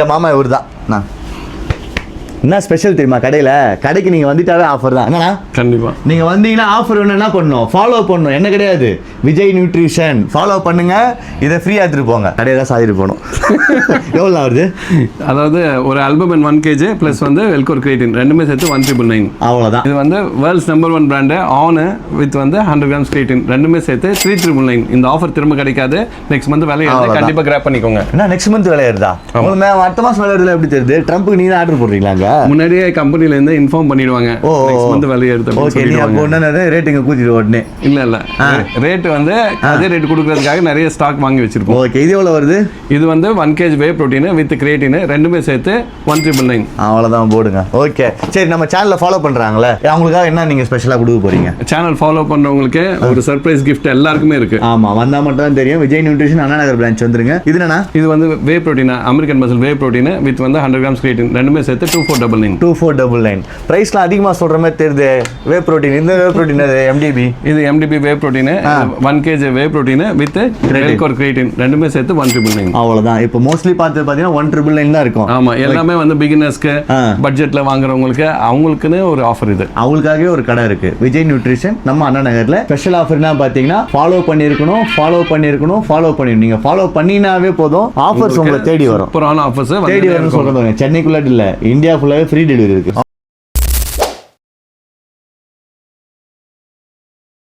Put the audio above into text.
என் மாமா இவர் தான். என்ன ஸ்பெஷல் தெரியுமா கடைக்கு நீங்கள் வந்துட்டாவே ஆஃபர் தான். என்னண்ணா கண்டிப்பாக நீங்கள் வந்தீங்கன்னா ஆஃபர் வேணும் என்ன பண்ணணும், ஃபாலோ பண்ணணும். என்ன கிடையாது, விஜய் நியூட்ரிஷன் ஃபாலோ பண்ணுங்க, இதை ஃப்ரீயாக எடுத்துகிட்டு போங்க. கடையை தான் சாதிட்டு போகணும். எவ்வளோ வருது? அதாவது ஒரு அல்புமின் 1 kg ப்ளஸ் வந்து வெல்கோர் கிரியேட்டின் ரெண்டுமே சேர்த்து 1999. அவ்வளோதான். இது வந்து வேர்ல்ட்ஸ் நம்பர் 1 பிராண்டு ஆனு வித் வந்து 100 grams கிரியேட்டின் ரெண்டுமே சேர்த்து 3999. இந்த ஆஃபர் திரும்ப கிடைக்காது. நெக்ஸ்ட் மந்த் விலை கண்டிப்பாக கிராப் பண்ணிக்கோங்க. என்ன நெக்ஸ்ட் மந்த் விளையாடுதா? உங்களுக்கு அடுத்த மாதம் விளையாடுறதுல எப்படி தெரியுது? ட்ரம்ப்புக்கு நீ தான் ஆர்டர் போடுறீங்களாங்க? முன்னாடியே கம்பெனில இருந்து இன்ஃபார்ம் பண்ணிடுவாங்க. நெக்ஸ்ட் மந்த் விலை எடுத்து ஓகே. நீ அப்போ என்ன ரேட்டிங்க கூட்டிட்டு உடனே? இல்ல ரேட் வந்து அதே ரேட் கொடுக்கிறதுக்காக நிறைய ஸ்டாக் வாங்கி வச்சிருப்போம். ஓகே. இது எவ்வளவு வருது? இது வந்து 1 kg whey protein with creatine ரெண்டுமே சேர்த்து 1999. அவ்வளவுதான் போடுங்க. ஓகே சரி. நம்ம சேனலை ஃபாலோ பண்றாங்களே, அவங்களுக்காக என்ன நீங்க ஸ்பெஷலா கொடுக்க போறீங்க? சேனல் ஃபாலோ பண்றவங்களுக்கு ஒரு சர்ப்ரைஸ் கிஃப்ட் எல்லாருக்குமே இருக்கு. ஆமா, வந்தா மட்டும் தான் தெரியும். விஜய் நியூட்ரிஷன் அண்ணா நகர் பிரான்ச் வந்துருங்க. இது என்னன்னா, இது வந்து whey protein, American muscle way protein with வந்து 100 grams கிரியேட்டின் ரெண்டுமே சேர்த்து 2499. 2499. பிரைஸ்லாம் அதிகமாக சொல்ற மாதிரி தெரியுது. வே புரோட்டீன், இந்த வே புரோட்டீன் அது MDB. இது MDB whey protein 1 kg whey protein with Wellcore creatine ரெண்டுமே சேர்த்து 1999. அவ்வளவுதான். இப்போ மோஸ்ட்லி பார்த்து பார்த்தீங்கன்னா 1999 தான் இருக்கும். ஆமா, எல்லாமே வந்து பிகினர்ஸ்க்கு பட்ஜெட்ல வாங்குறவங்களுக்கு அவங்களுக்குன்னு ஒரு ஆஃபர். இது அவங்களுக்காகவே ஒரு கடை இருக்கு, விஜய் நியூட்ரிஷன் நம்ம அண்ணா நகர்ல. ஸ்பெஷல் ஆஃபர்னா பார்த்தீங்கன்னா ஃபாலோ பண்ணிருக்கணும். நீங்க ஃபாலோ பண்ணினாவே போதும், ஆஃபர்ஸ் உங்களை தேடி வரும். சூப்பரான ஆஃபர்ஸ் தேடி வரும்னு சொல்றாங்க. சென்னைக்குள்ள இல்ல, இந்தியா ஃபுல்லாவே ஃப்ரீ டெலிவரி இருக்கு.